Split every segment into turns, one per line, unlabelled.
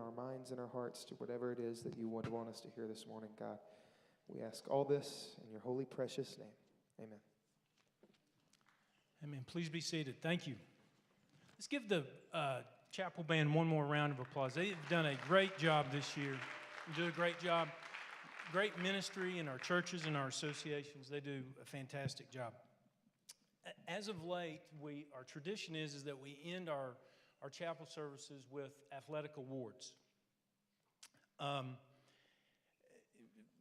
our minds and our hearts to whatever it is that you would want us to hear this morning, God. We ask all this in your holy, precious name. Amen.
Amen. Please be seated. Thank you. Let's give the chapel band one more round of applause. They've done a great job this year. They do a great job. Great ministry in our churches and our associations. They do a fantastic job. As of late, our tradition is that we end our chapel services with athletic awards. The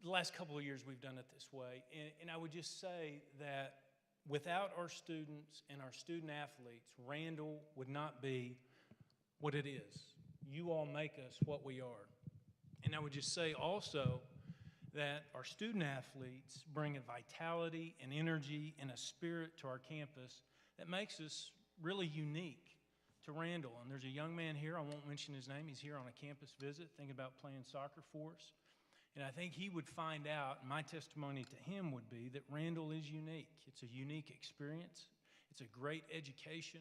last couple of years we've done it this way. And I would just say that without our students and our student athletes, Randall would not be what it is. You all make us what we are. And I would just say also that our student athletes bring a vitality and energy and a spirit to our campus that makes us really unique to Randall. And there's a young man here, I won't mention his name, he's here on a campus visit, thinking about playing soccer for us. And I think he would find out, and my testimony to him would be that Randall is unique. It's a unique experience. It's a great education.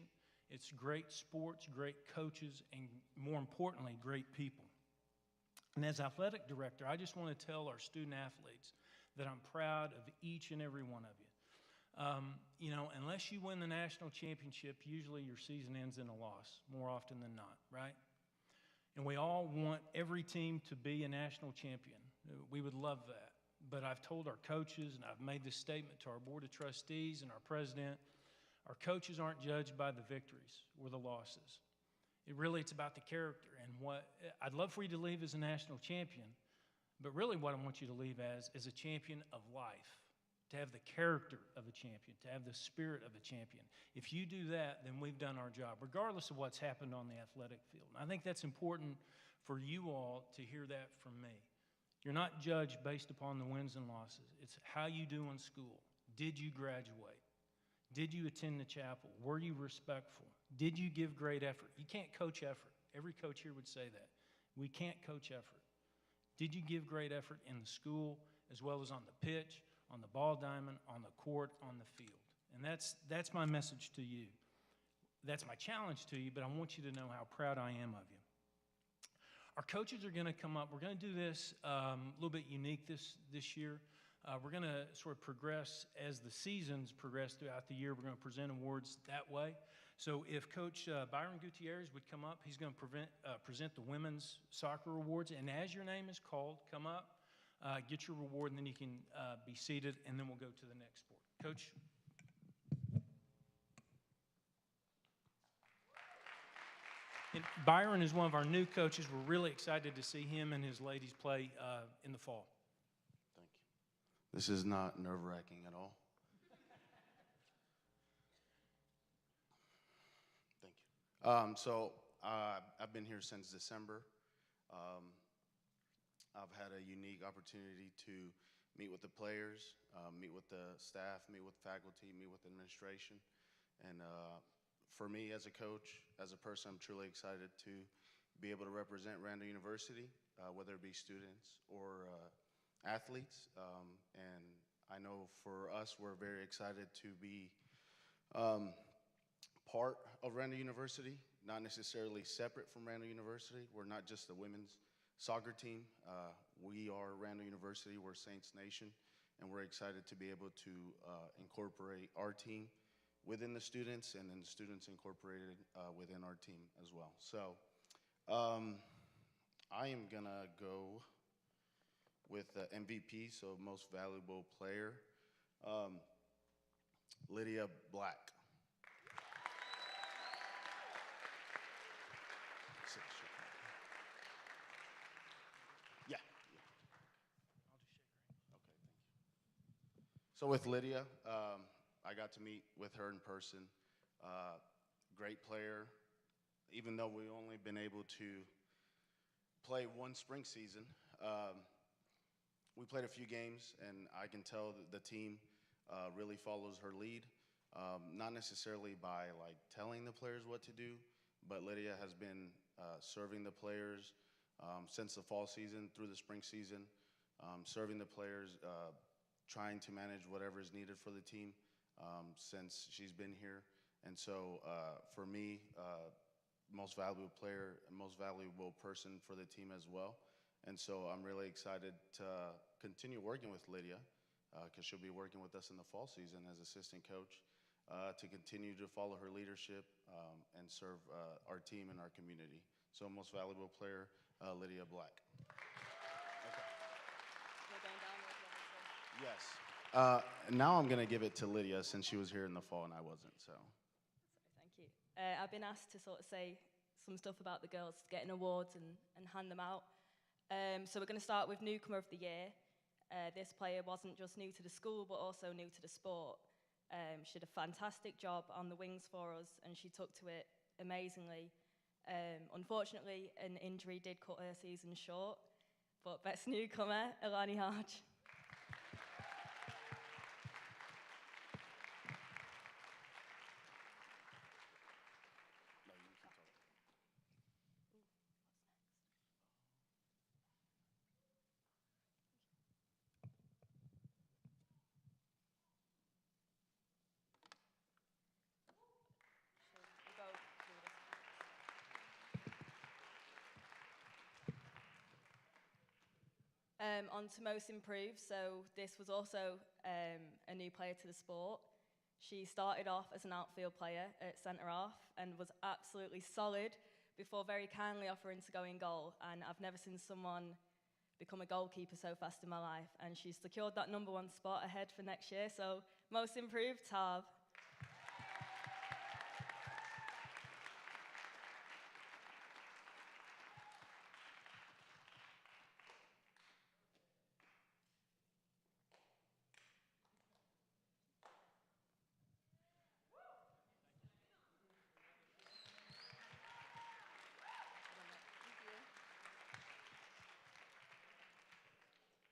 It's great sports, great coaches, and more importantly, great people. And as athletic director, I just want to tell our student athletes that I'm proud of each and every one of you. Unless you win the national championship, usually your season ends in a loss, more often than not, right? And we all want every team to be a national champion. We would love that. But I've told our coaches, and I've made this statement to our board of trustees and our president, our coaches aren't judged by the victories or the losses. It's about the character. And what I'd love for you to leave as a national champion, but really what I want you to leave as is a champion of life, to have the character of a champion, to have the spirit of a champion. If you do that, then we've done our job, regardless of what's happened on the athletic field. And I think that's important for you all to hear that from me. You're not judged based upon the wins and losses. It's how you do in school. Did you graduate? Did you attend the chapel? Were you respectful? Did you give great effort? You can't coach effort. Every coach here would say that. We can't coach effort. Did you give great effort in the school as well as on the pitch, on the ball diamond, on the court, on the field? And that's my message to you. That's my challenge to you, but I want you to know how proud I am of you. Our coaches are going to come up. We're going to do this a little bit unique this year. We're going to sort of progress as the seasons progress throughout the year. We're going to present awards that way. So if Coach Byron Gutierrez would come up, he's going to present the Women's Soccer Awards. And as your name is called, come up, get your reward, and then you can be seated, and then we'll go to the next sport. Coach? And Byron is one of our new coaches. We're really excited to see him and his ladies play in the fall.
Thank you. This is not nerve-wracking at all. Thank you. I've been here since December. I've had a unique opportunity to meet with the players, meet with the staff, meet with faculty, meet with administration. And for me as a coach, as a person, I'm truly excited to be able to represent Randall University, whether it be students or athletes. And I know for us, we're very excited to be part of Randall University, not necessarily separate from Randall University. We're not just the women's soccer team. We are Randall University, we're Saints Nation, and we're excited to be able to incorporate our team within the students, and then the students incorporated within our team as well. So I am gonna go with MVP, so most valuable player, Lydia Black. Yeah.
I'll just shake her hand.
Okay, thank you. So with Lydia, I got to meet with her in person. Great player. Even though we've only been able to play one spring season, we played a few games, and I can tell that the team really follows her lead. Not necessarily by like telling the players what to do, but Lydia has been serving the players since the fall season through the spring season, serving the players, trying to manage whatever is needed for the team since she's been here. And so for me, most valuable player and most valuable person for the team as well. And so I'm really excited to continue working with Lydia because she'll be working with us in the fall season as assistant coach to continue to follow her leadership and serve our team and our community. So most valuable player, Lydia Black.
We're going down with level 2.
Yes. Now I'm going to give it to Lydia since she was here in the fall and I wasn't. So.
Thank you. I've been asked to sort of say some stuff about the girls getting awards and hand them out. So we're going to start with Newcomer of the Year. This player wasn't just new to the school, but also new to the sport. She did a fantastic job on the wings for us, and she took to it amazingly. Unfortunately, an injury did cut her season short, but best newcomer, Alani Hodge. On to most improved. So this was also a new player to the sport. She started off as an outfield player at centre half and was absolutely solid before very kindly offering to go in goal. And I've never seen someone become a goalkeeper so fast in my life. And she's secured that #1 spot ahead for next year. So most improved, Tav.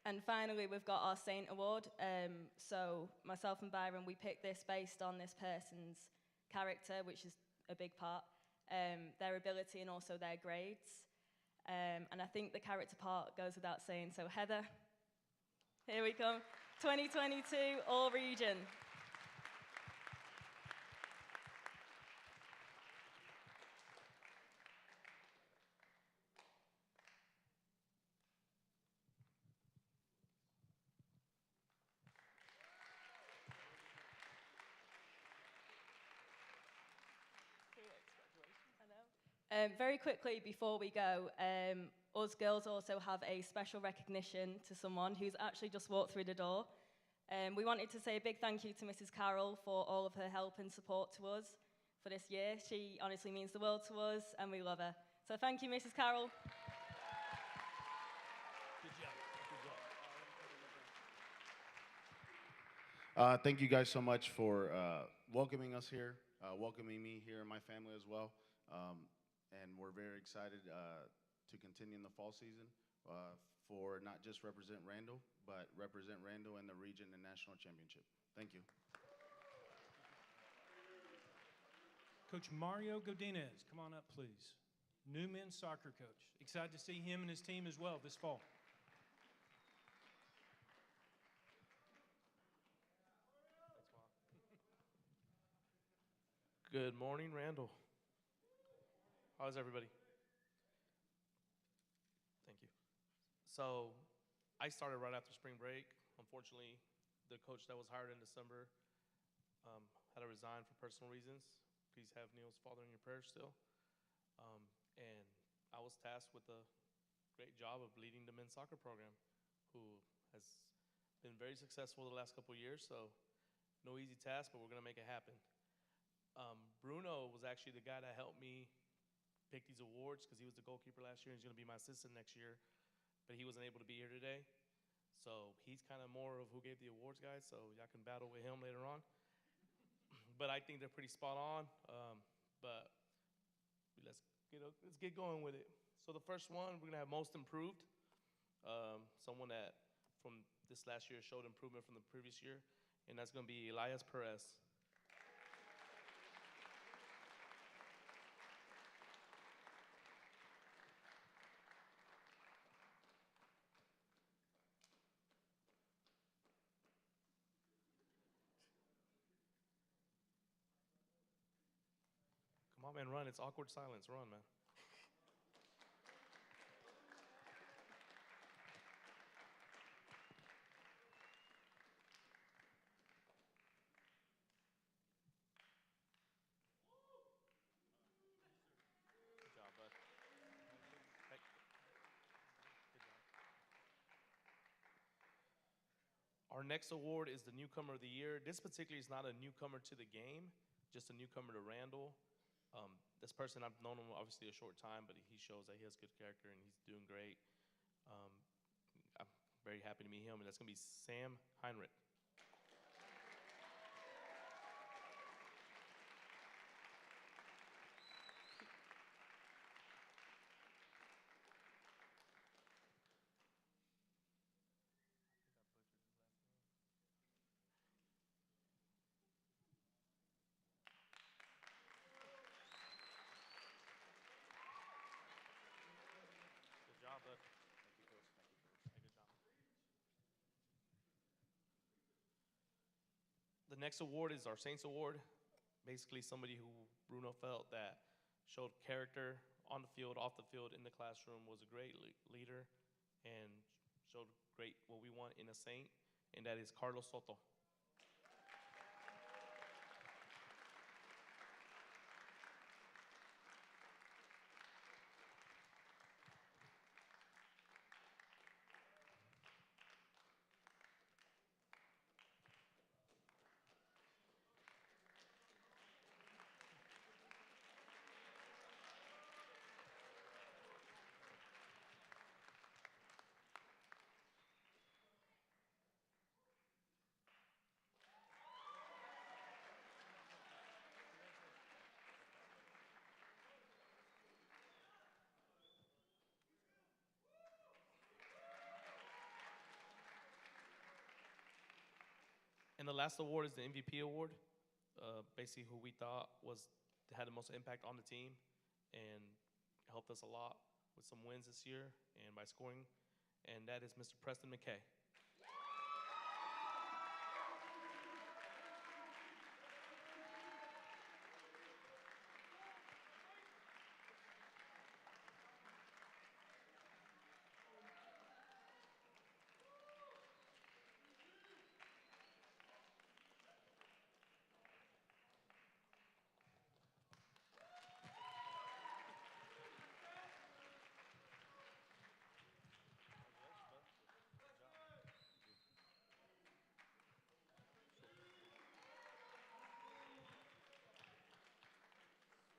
And finally, we've got our Saint Award. So myself and Byron, we picked this based on this person's character, which is a big part, their ability and also their grades. And I think the character part goes without saying. So Heather, here we come. 2022 All Region. Very quickly before we go, us girls also have a special recognition to someone who's actually just walked through the door. We wanted to say a big thank you to Mrs. Carroll for all of her help and support to us for this year. She honestly means the world to us and we love her. So thank you, Mrs. Carroll.
Good job.
Thank you guys so much for welcoming us here, welcoming me here and my family as well. And we're very excited to continue in the fall season for not just represent Randall, but represent Randall in the region and national championship. Thank you.
Coach Mario Godinez, come on up, please. New men's soccer coach. Excited to see him and his team as well this fall.
Good morning, Randall. How's everybody? Thank you. So I started right after spring break. Unfortunately, the coach that was hired in December had to resign for personal reasons. Please have Neil's father in your prayers still. And I was tasked with the great job of leading the men's soccer program, who has been very successful the last couple of years. So no easy task, but we're going to make it happen. Bruno was actually the guy that helped me pick these awards because he was the goalkeeper last year and he's going to be my assistant next year, but he wasn't able to be here today. So he's kind of more of who gave the awards, guys, so y'all can battle with him later on. But I think they're pretty spot on, but let's get going with it. So the first one, we're going to have most improved, someone that from this last year showed improvement from the previous year, and that's going to be Elias Perez. Come on, on, man, run. It's awkward silence. Run, man. Good job, bud. Hey. Good job. Our next award is the Newcomer of the Year. This particularly is not a newcomer to the game, just a newcomer to Randall. This person, I've known him obviously a short time, but he shows that he has good character and he's doing great. I'm very happy to meet him, and that's going to be Sam Heinrich. Good job, bud.
Thank you, Coach. Thank you, Coach.
Hey, good job. The next award is our Saints Award. Basically, somebody who Bruno felt that showed character on the field, off the field, in the classroom, was a great leader, and showed great what we want in a Saint, and that is Carlos Soto. And the last award is the MVP award. Basically, who we thought had the most impact on the team and helped us a lot with some wins this year and by scoring, and that is Mr. Preston McKay.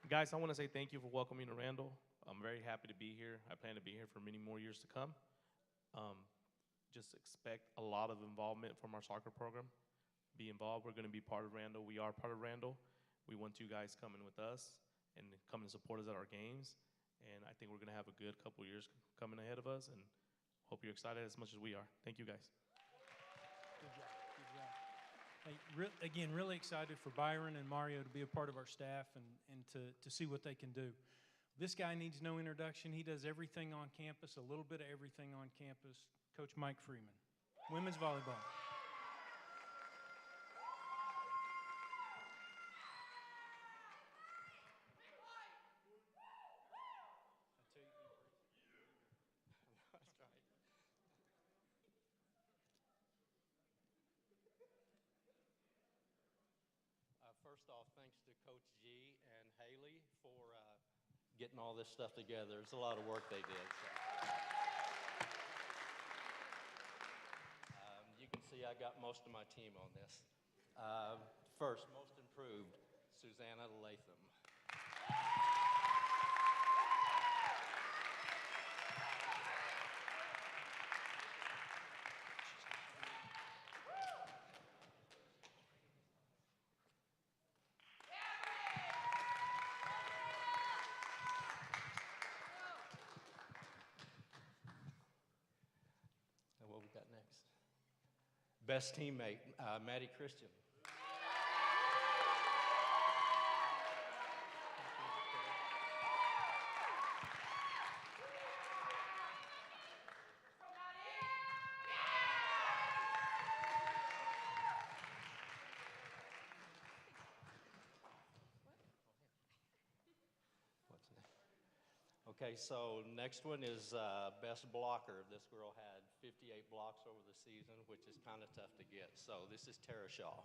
Guys, I want to say thank you for welcoming me to Randall. I'm very happy to be here. I plan to be here for many more years to come. Just expect a lot of involvement from our soccer program. Be involved. We're going to be part of Randall. We are part of Randall. We want you guys coming with us and coming to support us at our games. And I think we're going to have a good couple years coming ahead of us, and hope you're excited as much as we are. Thank you, guys.
Good job. Good job. Hey, again, really excited for Byron and Mario to be a part of our staff and to see what they can do. This guy needs no introduction. He does everything on campus, a little bit of everything on campus. Coach Mike Freeman, women's volleyball.
First off, thanks to Coach G and Haley for getting all this stuff together. It's a lot of work they did. So. You can see I got most of my team on this. First, most improved, Susanna Latham. And what we got next? Best teammate, Maddie Christian. Okay, so next one is best blocker. This girl had 58 blocks over the season, which is kind of tough to get. So this is Tara Shaw.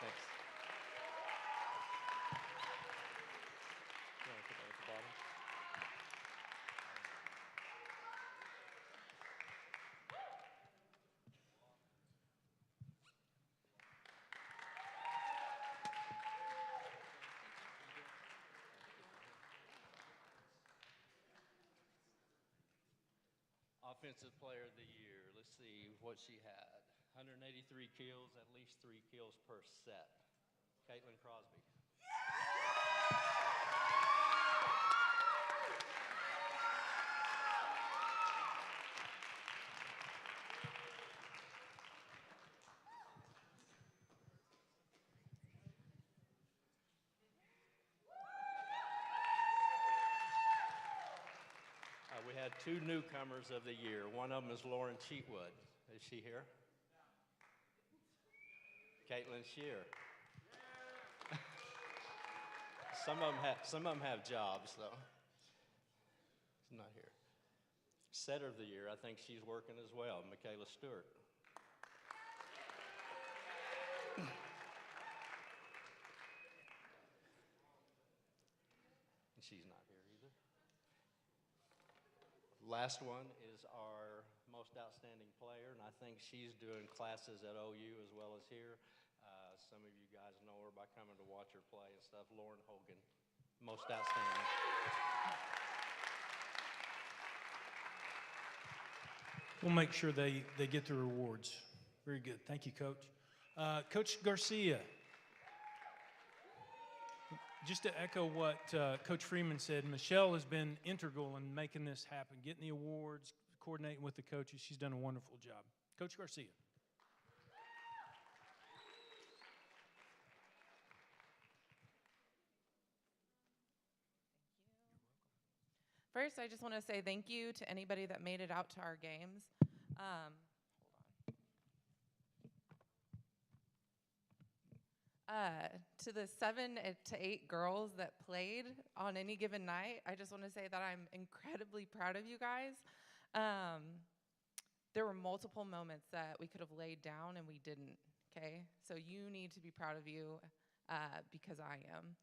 Thanks. You wanna put that at the bottom? Offensive Player of the Year. Let's see what she had. 183 kills, at least 3 kills per set. Caitlin Crosby. We had 2 newcomers of the year. One of them is Lauren Cheatwood. Is she here? Caitlin Shear. Some of them have jobs, though. She's not here. Setter of the year, I think she's working as well, Michaela Stewart. And she's not here either. Last one is our most outstanding player, and I think she's doing classes at OU as well as here. Some of you guys know her by coming to watch her play and stuff. Lauren Hogan, most outstanding.
We'll make sure they get the rewards. Very good. Thank you, Coach. Coach Garcia, just to echo what Coach Freeman said, Michelle has been integral in making this happen, getting the awards, coordinating with the coaches. She's done a wonderful job. Coach Garcia.
First, I just want to say thank you to anybody that made it out to our games. Hold on. To the 7 to 8 girls that played on any given night, I just want to say that I'm incredibly proud of you guys. There were multiple moments that we could have laid down and we didn't, okay? So you need to be proud of you because I am.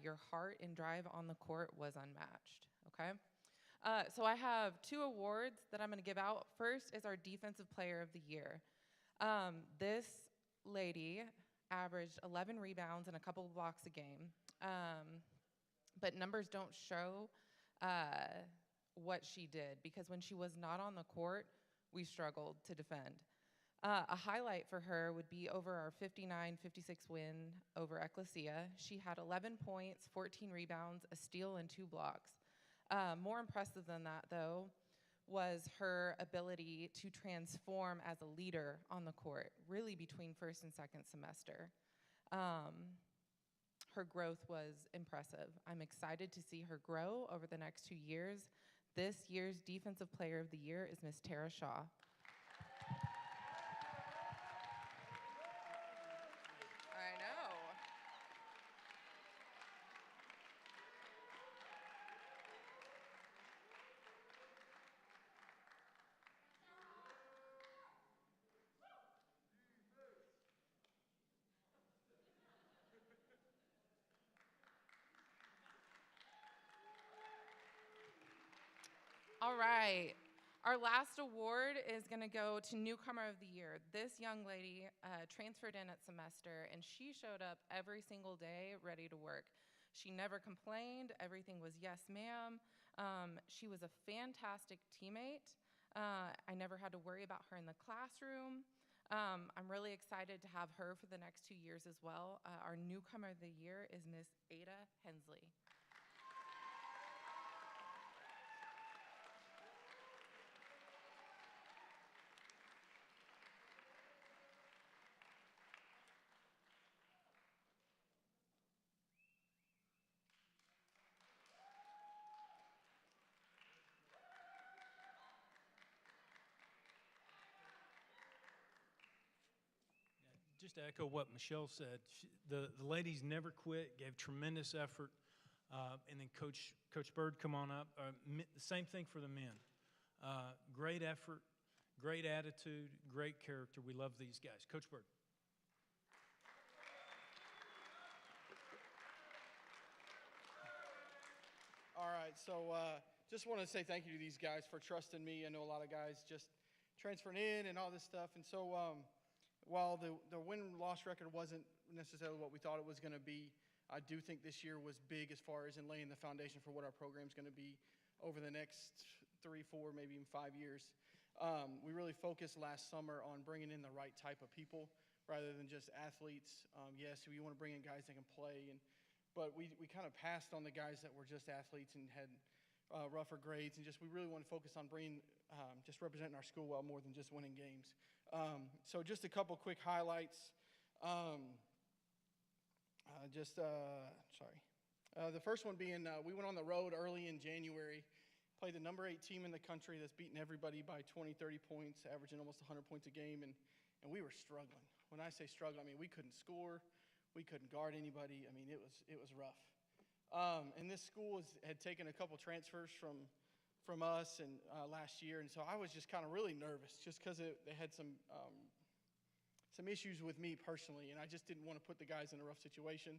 Your heart and drive on the court was unmatched, okay? So I have 2 awards that I'm going to give out. First is our Defensive Player of the Year. This lady averaged 11 rebounds and a couple of blocks a game. But numbers don't show what she did because when she was not on the court, we struggled to defend. A highlight for her would be over our 59-56 win over Ecclesia. She had 11 points, 14 rebounds, a steal, and 2 blocks. More impressive than that, though, was her ability to transform as a leader on the court, really between first and second semester. Her growth was impressive. I'm excited to see her grow over the next 2 years. This year's Defensive Player of the Year is Miss Tara Shaw. I know. All right. Our last award is going to go to Newcomer of the Year. This young lady transferred in at semester, and she showed up every single day ready to work. She never complained. Everything was yes, ma'am. She was a fantastic teammate. I never had to worry about her in the classroom. I'm really excited to have her for the next 2 years as well. Our Newcomer of the Year is Miss Ada Hensley.
Just to echo what Michelle said, the ladies never quit, gave tremendous effort. And then Coach Bird, come on up. The same thing for the men. Great effort, great attitude, great character. We love these guys. Coach Bird.
All right, so just want to say thank you to these guys for trusting me. I know a lot of guys just transferring in and all this stuff. And so while the win-loss record wasn't necessarily what we thought it was going to be, I do think this year was big as far as in laying the foundation for what our program's going to be over the next 3, 4, maybe even 5 years. We really focused last summer on bringing in the right type of people rather than just athletes. Yes, we want to bring in guys that can play, but we kind of passed on the guys that were just athletes and had rougher grades, and we really want to focus on bringing, just representing our school well more than just winning games. So just a couple quick highlights. The first one being we went on the road early in January, played the number 8 team in the country that's beaten everybody by 20, 30 points, averaging almost 100 points a game, and we were struggling. When I say struggling, I mean we couldn't score. We couldn't guard anybody. I mean, it was rough. And this school had taken a couple transfers from us and last year, and so I was just kind of really nervous just because they had some issues with me personally, and I just didn't want to put the guys in a rough situation.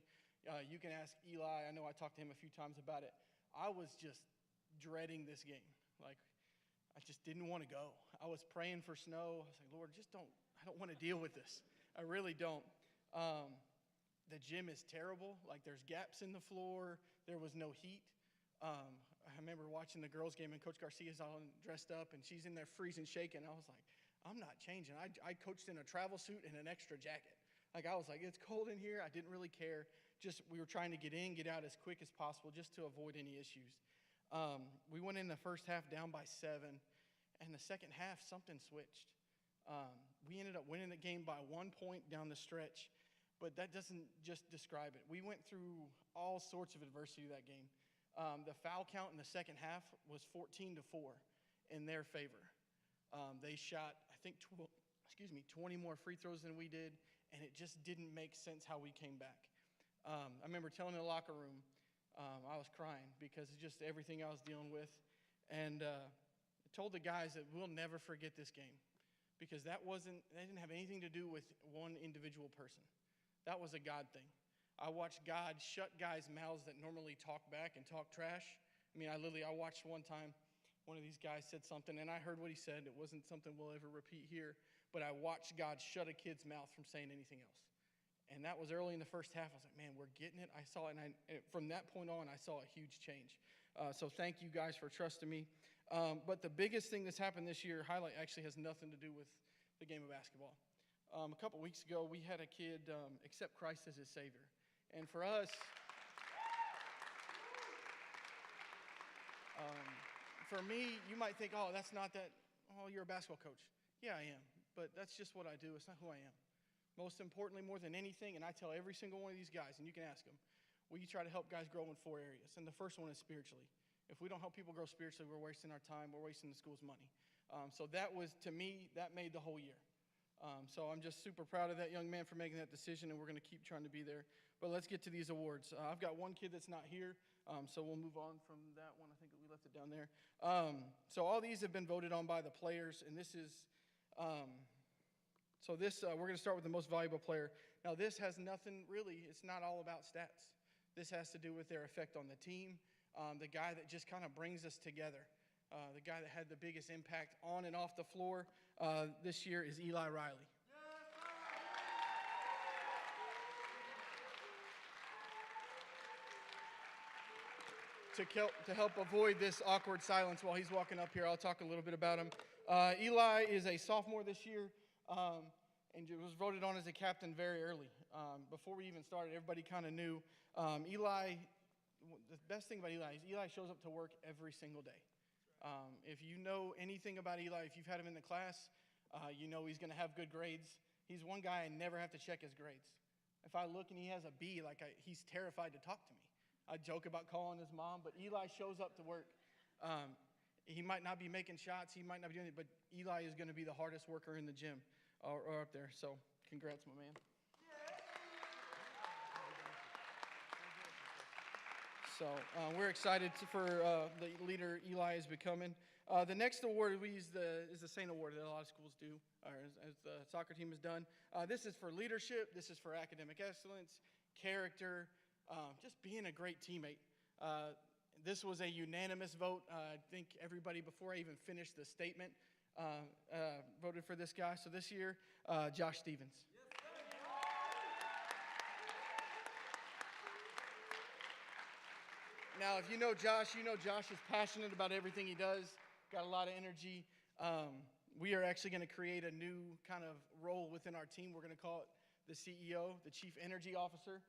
You can ask Eli. I know I talked to him a few times about it. I was just dreading this game. Like, I just didn't want to go. I was praying for snow. I was like, Lord, I don't want to deal with this. I really don't. The gym is terrible. Like, there's gaps in the floor. There was no heat. I remember watching the girls' game, and Coach Garcia's all dressed up, and she's in there freezing, shaking. I was like, I'm not changing. I coached in a travel suit and an extra jacket. Like, I was like, it's cold in here. I didn't really care. We were trying to get in, get out as quick as possible just to avoid any issues. We went in the first half down by 7, and the second half, something switched. We ended up winning the game by 1 point down the stretch. But that doesn't just describe it. We went through all sorts of adversity that game. The foul count in the second half was 14-4 in their favor. They shot, I think, 20 more free throws than we did, and it just didn't make sense how we came back. I remember telling in the locker room, I was crying because of just everything I was dealing with, and I told the guys that we'll never forget this game because that didn't have anything to do with one individual person. That was a God thing. I watched God shut guys' mouths that normally talk back and talk trash. I mean, I watched one time, one of these guys said something, and I heard what he said. It wasn't something we'll ever repeat here, but I watched God shut a kid's mouth from saying anything else. And that was early in the first half. I was like, man, we're getting it. I saw it, and from that point on, I saw a huge change. So thank you guys for trusting me. But the biggest thing that's happened this year, highlight, actually has nothing to do with the game of basketball. A couple weeks ago, we had a kid accept Christ as his Savior. And for us, for me, you might think, oh, that's not that, oh, you're a basketball coach. Yeah, I am. But that's just what I do. It's not who I am. Most importantly, more than anything, and I tell every single one of these guys, and you can ask them, we try to help guys grow in 4 areas. And the first one is spiritually. If we don't help people grow spiritually, we're wasting our time. We're wasting the school's money. So that was, to me, that made the whole year. So I'm just super proud of that young man for making that decision, and we're going to keep trying to be there. But let's get to these awards. I've got one kid that's not here, so we'll move on from that one. I think we left it down there. So all these have been voted on by the players, and this is we're going to start with the most valuable player. Now, this has nothing really, it's not all about stats. This has to do with their effect on the team, the guy that just kind of brings us together. The guy that had the biggest impact on and off the floor this year is Eli Riley. To help avoid this awkward silence while he's walking up here, I'll talk a little bit about him. Eli is a sophomore this year and was voted on as a captain very early. Before we even started, everybody kind of knew. Eli, the best thing about Eli is Eli shows up to work every single day. If you know anything about Eli, if you've had him in the class, you know he's going to have good grades. He's one guy I never have to check his grades. If I look and he has a B, he's terrified to talk to me. I joke about calling his mom, but Eli shows up to work. He might not be making shots, he might not be doing it, but Eli is going to be the hardest worker in the gym or up there. So congrats, my man. So we're excited for the leader Eli is becoming. The next award we use is the Saint Award that a lot of schools do, or as the soccer team has done. This is for leadership. This is for academic excellence, character, just being a great teammate. This was a unanimous vote. I think everybody, before I even finished the statement, voted for this guy. So this year, Josh Stevens. Now, if you know Josh is passionate about everything he does, got a lot of energy. We are actually going to create a new kind of role within our team. We're going to call it the CEO, the Chief Energy Officer,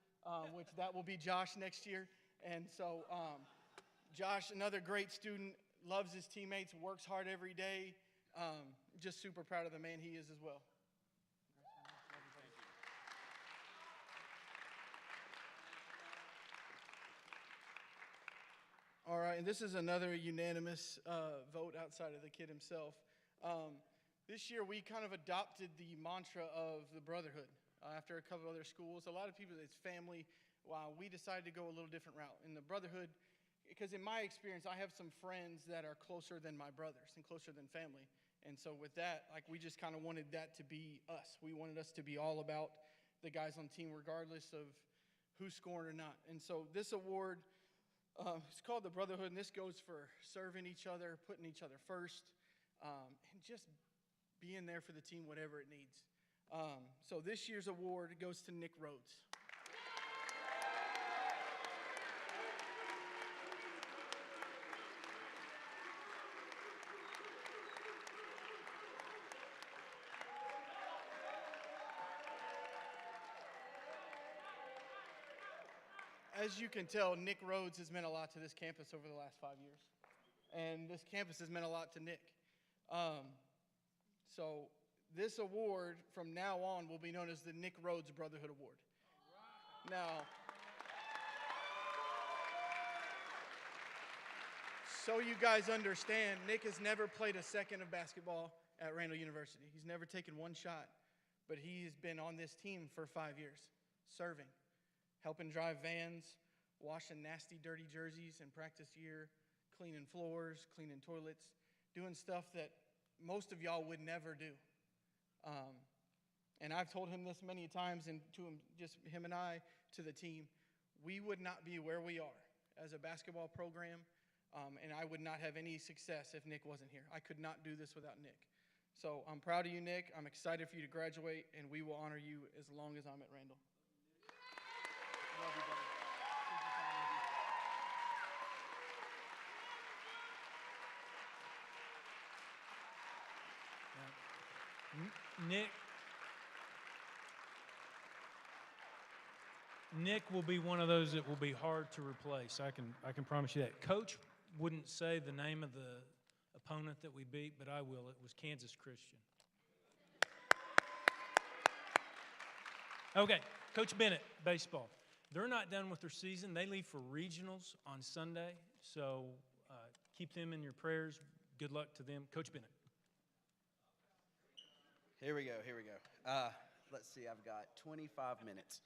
which that will be Josh next year. And so Josh, another great student, loves his teammates, works hard every day. Just super proud of the man he is as well. All right, and this is another unanimous vote outside of the kid himself. This year we kind of adopted the mantra of the brotherhood after a couple other schools. A lot of people, it's family. Wow, we decided to go a little different route. In the brotherhood, because in my experience, I have some friends that are closer than my brothers and closer than family. And so with that, like, we just kind of wanted that to be us. We wanted us to be all about the guys on the team regardless of who's scoring or not. And so this award, it's called the Brotherhood, and this goes for serving each other, putting each other first, and just being there for the team, whatever it needs. So this year's award goes to Nick Rhodes. As you can tell, Nick Rhodes has meant a lot to this campus over the last 5 years. And this campus has meant a lot to Nick. So this award from now on will be known as the Nick Rhodes Brotherhood Award. Now, so you guys understand, Nick has never played a second of basketball at Randall University. He's never taken one shot, but he's been on this team for 5 years, serving, helping drive vans, washing nasty, dirty jerseys in practice year, cleaning floors, cleaning toilets, doing stuff that most of y'all would never do. And I've told him this many times, and to him, just him and I, to the team, we would not be where we are as a basketball program, and I would not have any success if Nick wasn't here. I could not do this without Nick. So I'm proud of you, Nick. I'm excited for you to graduate, and we will honor you as long as I'm at Randall. Love you, brother.
Nick will be one of those that will be hard to replace. I can promise you that. Coach wouldn't say the name of the opponent that we beat, but I will. It was Kansas Christian. Okay, Coach Bennett, baseball. They're not done with their season. They leave for regionals on Sunday, so keep them in your prayers. Good luck to them. Coach Bennett.
Here we go. Let's see, I've got 25 minutes.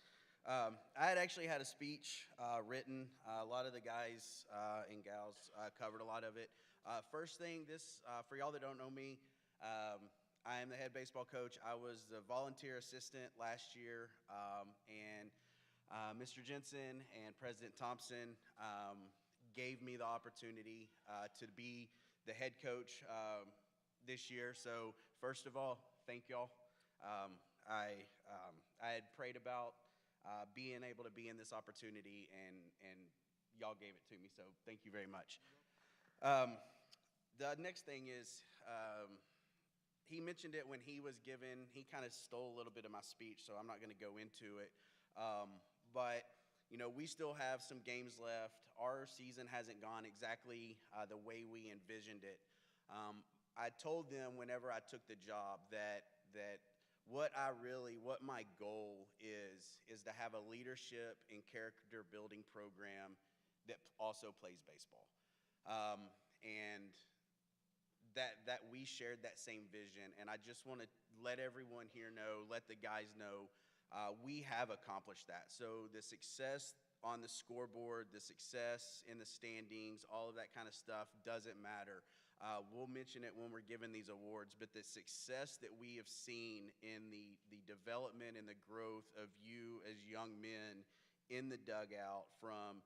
I had actually had a speech written. A lot of the guys and gals covered a lot of it. First thing, for y'all that don't know me, I am the head baseball coach. I was the volunteer assistant last year, and Mr. Jensen and President Thompson gave me the opportunity to be the head coach this year. So first of all, thank y'all. I had prayed about being able to be in this opportunity, and y'all gave it to me, so thank you very much. The next thing is, he mentioned it when he was given, he kind of stole a little bit of my speech, so I'm not going to go into it. But, you know, we still have some games left. Our season hasn't gone exactly the way we envisioned it. I told them whenever I took the job that what my goal is to have a leadership and character building program that also plays baseball. And that we shared that same vision. And I just want to let everyone here know, let the guys know, we have accomplished that. So the success on the scoreboard, the success in the standings, all of that kind of stuff doesn't matter. We'll mention it when we're giving these awards, but the success that we have seen in the development and the growth of you as young men in the dugout, from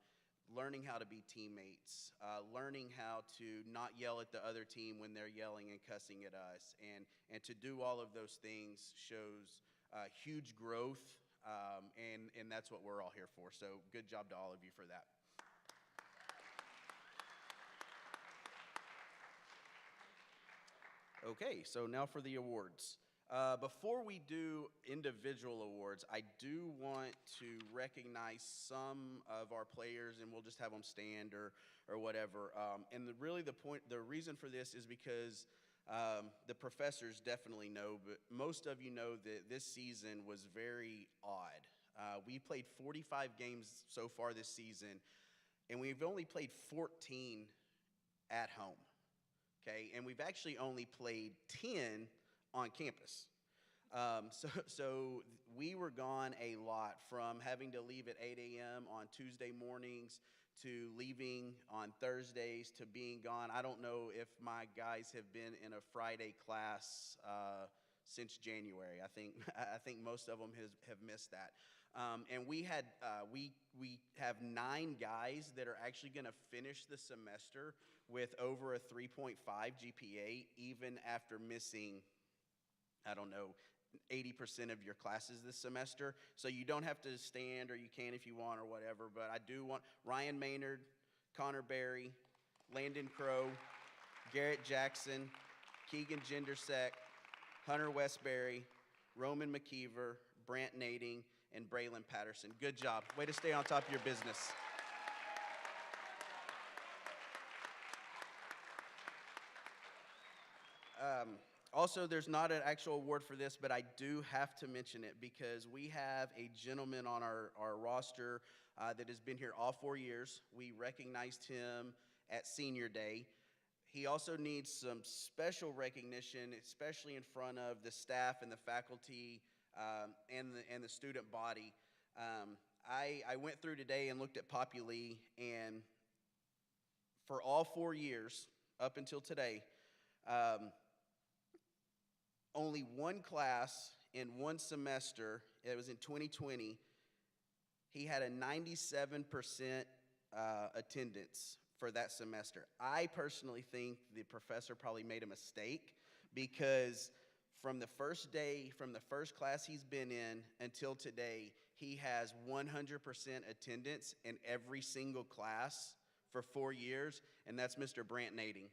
learning how to be teammates, learning how to not yell at the other team when they're yelling and cussing at us, and to do all of those things shows huge growth, and that's what we're all here for. So good job to all of you for that. Okay, so now for the awards. Before we do individual awards, I do want to recognize some of our players, and we'll just have them stand or whatever. And the reason for this is because the professors definitely know, but most of you know that this season was very odd. We played 45 games so far this season, and we've only played 14 at home. Okay, and we've actually only played 10 on campus. So we were gone a lot, from having to leave at 8 a.m. on Tuesday mornings to leaving on Thursdays to being gone. I don't know if my guys have been in a Friday class since January. I think most of them have missed that. And we have 9 guys that are actually going to finish the semester with over a 3.5 GPA, even after missing, 80% of your classes this semester. So you don't have to stand, or you can if you want or whatever, but I do want Ryan Maynard, Connor Berry, Landon Crow, Garrett Jackson, Keegan Gendersek, Hunter Westbury, Roman McKeever, Brant Nading, and Braylon Patterson. Good job. Way to stay on top of your business. Also, there's not an actual award for this, but I do have to mention it because we have a gentleman on our roster that has been here all 4 years. We recognized him at Senior Day. He also needs some special recognition, especially in front of the staff and the faculty and the student body. I went through today and looked at Populi, and for all 4 years up until today, only one class in one semester, it was in 2020, he had a 97% attendance for that semester. I personally think the professor probably made a mistake, because from the first class he's been in until today, he has 100% attendance in every single class for 4 years, and that's Mr. Brant Nading.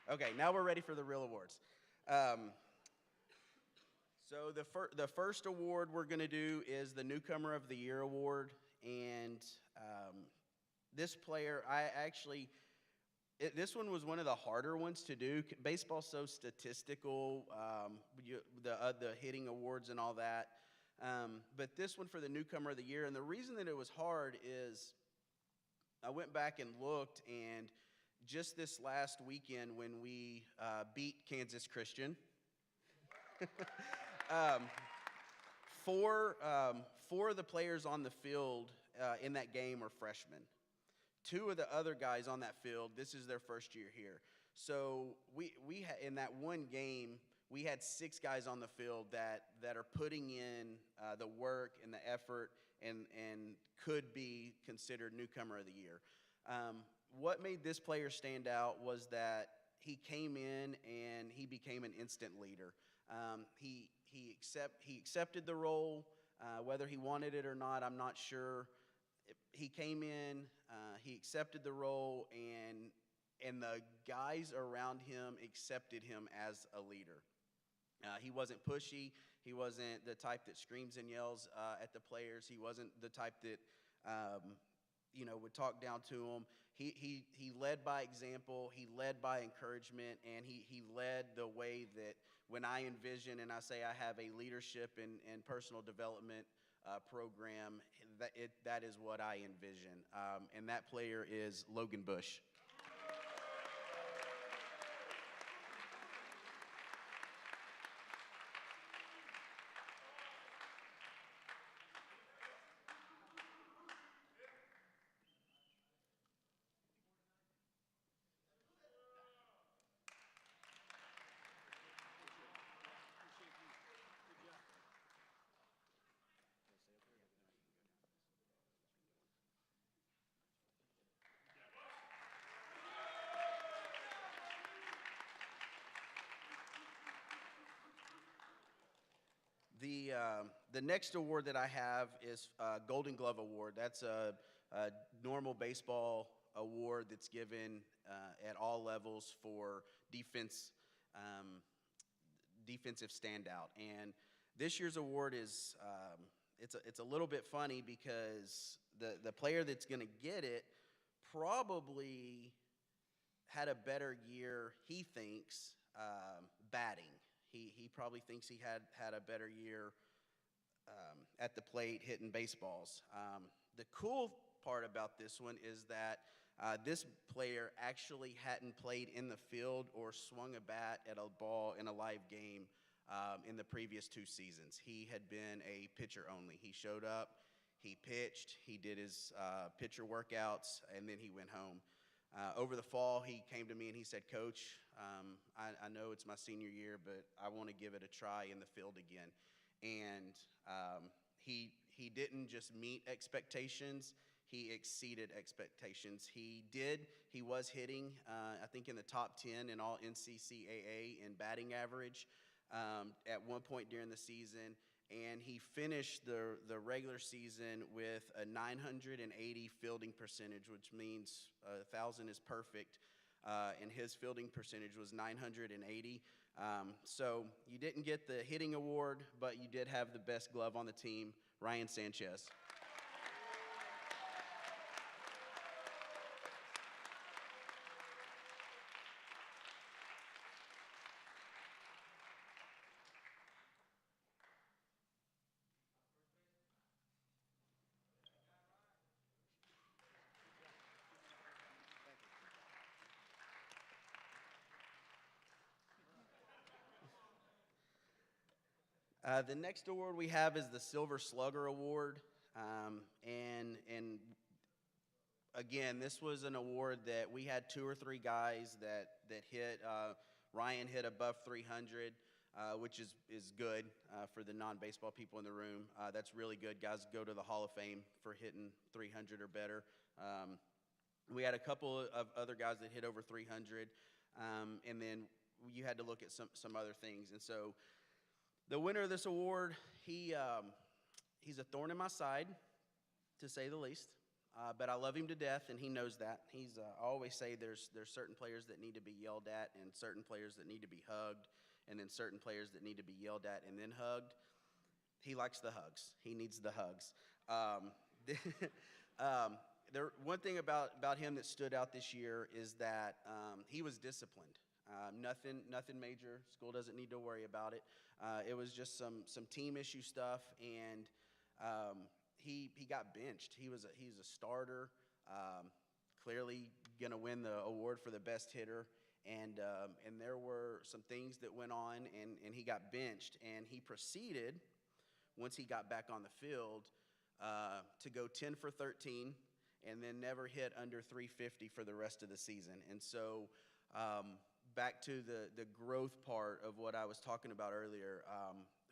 Okay, now we're ready for the real awards. So the first award we're going to do is the Newcomer of the Year award, and this player, this one was one of the harder ones to do. Baseball's so statistical, the hitting awards and all that. But this one for the Newcomer of the Year, and the reason that it was hard is I went back and looked, and just this last weekend when we beat Kansas Christian, four of the players on the field in that game are freshmen. 2 of the other guys on that field, this is their first year here. So in that one game, we had 6 guys on the field that are putting in the work and the effort and could be considered Newcomer of the Year. What made this player stand out was that he came in and he became an instant leader. He accepted the role, whether he wanted it or not, I'm not sure. He came in, he accepted the role, and the guys around him accepted him as a leader. He wasn't pushy. He wasn't the type that screams and yells at the players. He wasn't the type that would talk down to them. He led by example, he led by encouragement, and he led the way that when I envision and I say I have a leadership and personal development program, that is what I envision. And that player is Logan Bush. The next award that I have is Golden Glove Award. That's a normal baseball award that's given at all levels for defensive standout. And this year's award is it's a little bit funny because the player that's going to get it probably had a better year, he thinks, batting. He probably thinks he had a better year at the plate hitting baseballs. The cool part about this one is that this player actually hadn't played in the field or swung a bat at a ball in a live game in the previous 2 seasons. He had been a pitcher only. He showed up, he pitched, he did his pitcher workouts, and then he went home. Over the fall, he came to me and he said, "Coach, I know it's my senior year, but I want to give it a try in the field again." And he didn't just meet expectations, he exceeded expectations. He was hitting, I think, in the top 10 in all NCCAA in batting average at one point during the season. And he finished the regular season with a 980 fielding percentage, which means 1,000 is perfect. And his fielding percentage was 980. So you didn't get the hitting award, but you did have the best glove on the team, Ryan Sanchez. The next award we have is the Silver Slugger Award. And again, this was an award that we had 2 or 3 guys that hit. Ryan hit above 300, which is good for the non-baseball people in the room. That's really good. Guys go to the Hall of Fame for hitting 300 or better. We had a couple of other guys that hit over 300, and then you had to look at some other things. And so the winner of this award, he's a thorn in my side, to say the least. But I love him to death, and he knows that. I always say there's certain players that need to be yelled at, and certain players that need to be hugged, and then certain players that need to be yelled at and then hugged. He likes the hugs. He needs the hugs. One thing about him that stood out this year is that he was disciplined. Nothing major. School doesn't need to worry about it. It was just some team issue stuff, and he got benched. He's a starter, clearly going to win the award for the best hitter, and there were some things that went on, and he got benched, and he proceeded, once he got back on the field, to go 10 for 13, and then never hit under 350 for the rest of the season. And so back to the growth part of what I was talking about earlier,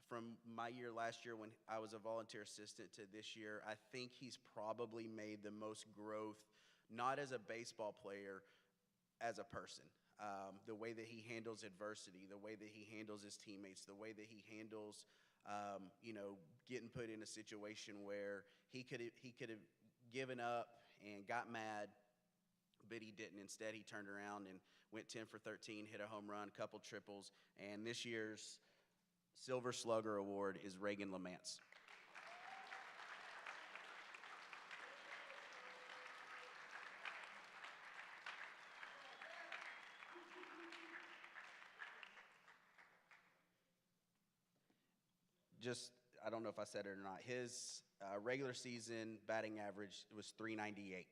from my year last year when I was a volunteer assistant to this year, I think he's probably made the most growth, not as a baseball player, as a person. The way that he handles adversity, the way that he handles his teammates, the way that he handles, getting put in a situation where he could have given up and got mad, but he didn't. Instead, he turned around and went 10 for 13, hit a home run, a couple triples, and this year's Silver Slugger Award is Reagan Lamance. I don't know if I said it or not, his regular season batting average was 398.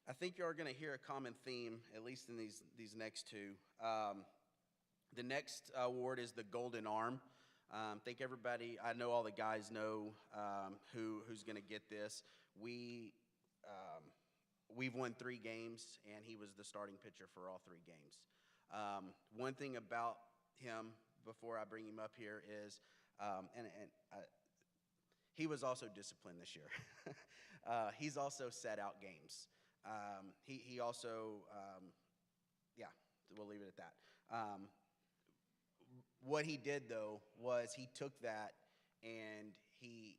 I think you are going to hear a common theme, at least in these next 2. The next award is the Golden Arm. I think everybody, I know all the guys know who's going to get this. We've won 3 games, and he was the starting pitcher for all 3 games. One thing about him, before I bring him up here, is he was also disciplined this year. He's also sat out games. He also, yeah, we'll leave it at that. What he did, though, was he took that and he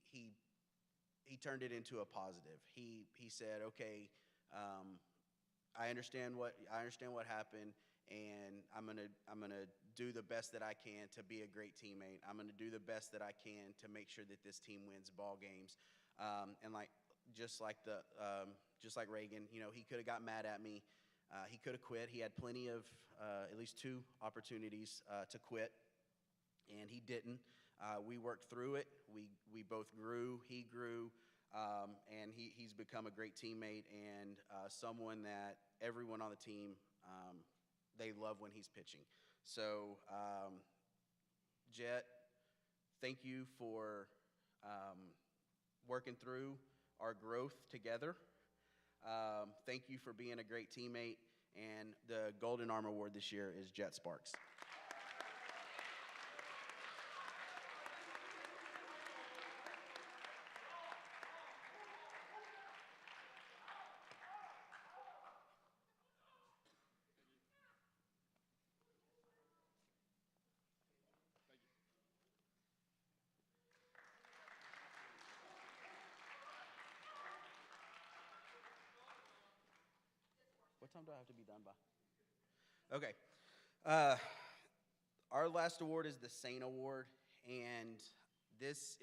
turned it into a positive. He said, okay, I understand what happened, and I'm gonna do the best that I can to be a great teammate. I'm gonna do the best that I can to make sure that this team wins ball games. And just like Reagan, you know, he could have got mad at me. He could have quit. He had plenty of at least 2 opportunities to quit, and he didn't. We worked through it. We both grew. He grew, and he's become a great teammate and someone that everyone on the team, they love when he's pitching. So, Jet, thank you for working through our growth together. Thank you for being a great teammate. And the Golden Arm Award this year is Jet Sparks. What time do I have to be done by? Okay. Our last award is the Saint Award, and it's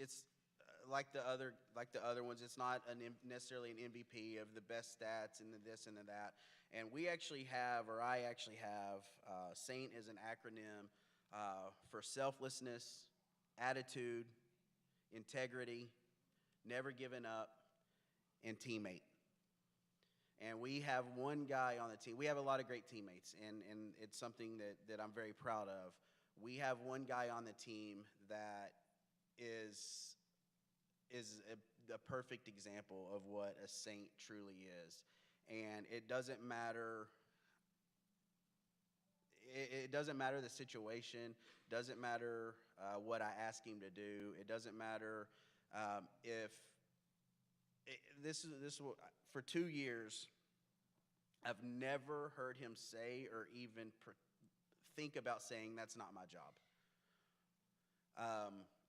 like the other ones. It's not necessarily an MVP of the best stats and the this and the that. And we actually have, or I actually have, Saint is an acronym for selflessness, attitude, integrity, never giving up, and teammate. And we have one guy on the team. We have a lot of great teammates, and it's something that I'm very proud of. We have one guy on the team that is a perfect example of what a saint truly is. And it doesn't matter. It doesn't matter the situation. Doesn't matter what I ask him to do. It doesn't matter if this for 2 years. I've never heard him say or even think about saying that's not my job.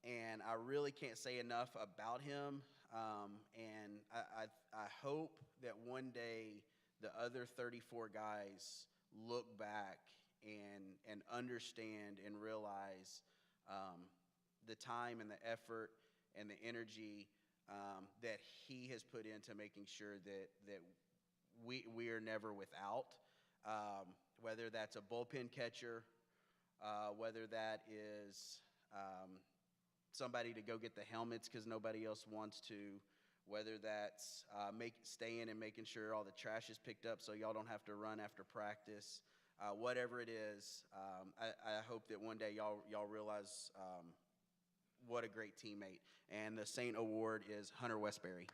And I really can't say enough about him. And I hope that one day the other 34 guys look back and understand and realize the time and the effort and the energy that he has put into making sure that we are never without, whether that's a bullpen catcher, whether that is somebody to go get the helmets because nobody else wants to, whether that's staying and making sure all the trash is picked up so y'all don't have to run after practice. Whatever it is, I hope that one day y'all realize what a great teammate. And the Saint Award is Hunter Westbury.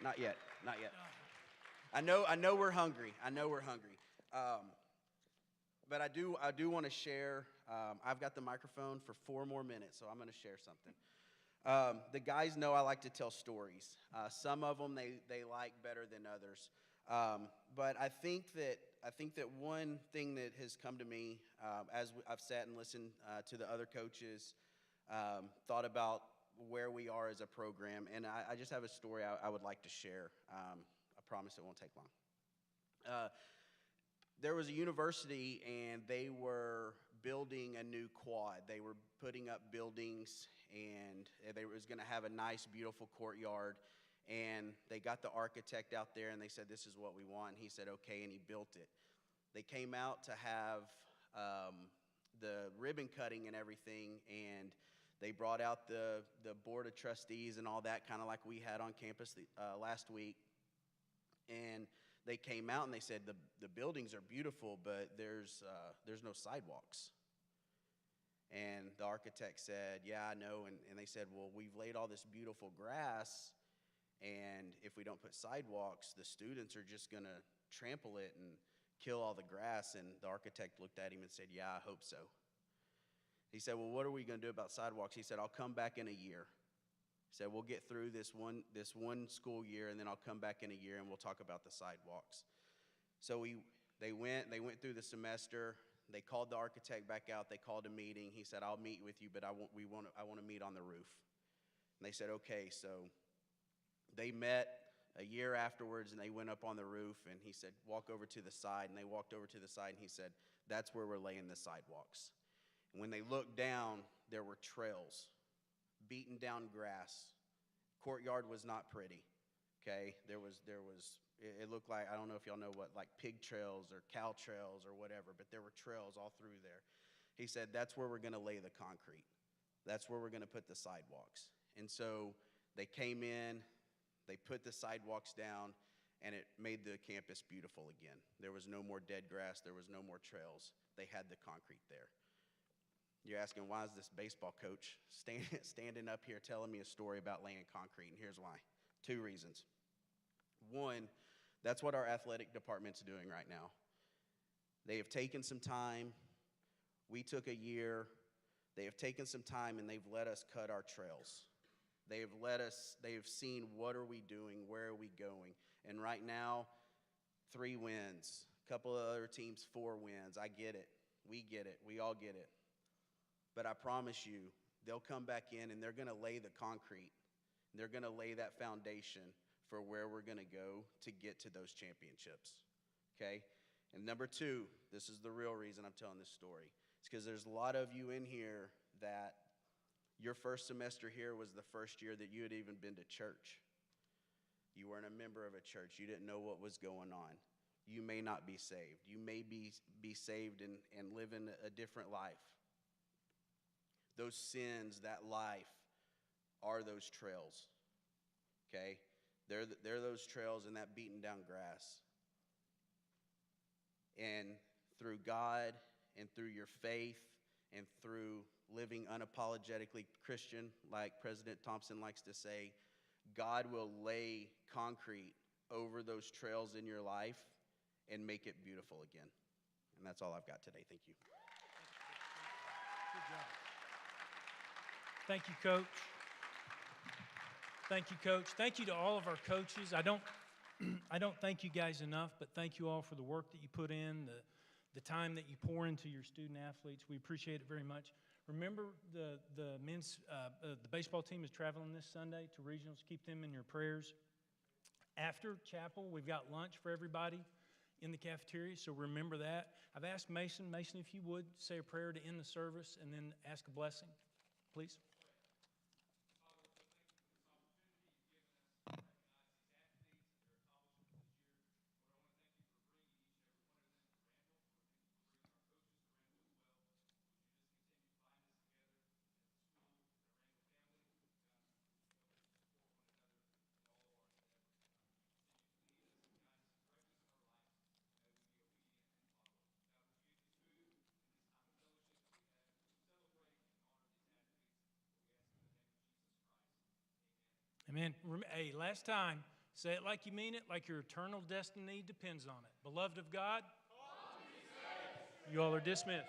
Not yet. Not yet. I know we're hungry. But I do want to share. I've got the microphone for 4 more minutes, so I'm going to share something. The guys know I like to tell stories. Some of them they like better than others. But I think that one thing that has come to me as I've sat and listened to the other coaches, thought about where we are as a program, and I just have a story I would like to share. I promise it won't take long. There was a university, and they were building a new quad. They were putting up buildings, and they was going to have a nice, beautiful courtyard. And they got the architect out there, and they said, "This is what we want." And he said, "Okay," and he built it. They came out to have the ribbon cutting and everything, and they brought out the board of trustees and all that, kind of like we had on campus last week. And they came out and they said the buildings are beautiful, but there's no sidewalks. And the architect said, yeah, I know. And they said, well, we've laid all this beautiful grass, and if we don't put sidewalks, the students are just going to trample it and kill all the grass. And the architect looked at him and said, yeah, I hope so. He said, well, what are we going to do about sidewalks? He said, I'll come back in a year. He said, we'll get through this one school year, and then I'll come back in a year, and we'll talk about the sidewalks. So they went through the semester. They called the architect back out. They called a meeting. He said, I'll meet with you, but I want to meet on the roof. And they said, okay. So they met a year afterwards, and they went up on the roof, and he said, walk over to the side. And they walked over to the side, and he said, that's where we're laying the sidewalks. And when they looked down, there were trails, beaten down grass. Courtyard was not pretty, okay? It looked like, I don't know if y'all know what, like pig trails or cow trails or whatever, but there were trails all through there. He said, that's where we're going to lay the concrete. That's where we're going to put the sidewalks. And so they came in, they put the sidewalks down, and it made the campus beautiful again. There was no more dead grass. There was no more trails. They had the concrete there. You're asking, why is this baseball coach standing up here telling me a story about laying concrete? And here's why. 2 reasons. One, that's what our athletic department's doing right now. They have taken some time. We took a year. They have taken some time, and they've let us cut our trails. They have seen what are we doing, where are we going. And right now, 3 wins. A couple of other teams, 4 wins. I get it. We get it. We all get it. But I promise you, they'll come back in and they're going to lay the concrete. They're going to lay that foundation for where we're going to go to get to those championships, okay? And number 2, this is the real reason I'm telling this story. It's because there's a lot of you in here that your first semester here was the first year that you had even been to church. You weren't a member of a church. You didn't know what was going on. You may not be saved. You may be saved and living a different life. Those sins, that life, are those trails, okay? They're those trails and that beaten down grass. And through God and through your faith and through living unapologetically Christian, like President Thompson likes to say, God will lay concrete over those trails in your life and make it beautiful again. And that's all I've got today. Thank you.
Good job. Thank you, Coach. Thank you, Coach. Thank you to all of our coaches. I don't thank you guys enough, but thank you all for the work that you put in, the time that you pour into your student athletes. We appreciate it very much. Remember, the baseball team is traveling this Sunday to regionals. Keep them in your prayers. After chapel, we've got lunch for everybody in the cafeteria, so remember that. I've asked Mason, if you would, say a prayer to end the service and then ask a blessing, please. Amen. Hey, last time, say it like you mean it, like your eternal destiny depends on it. Beloved of God, you all are dismissed.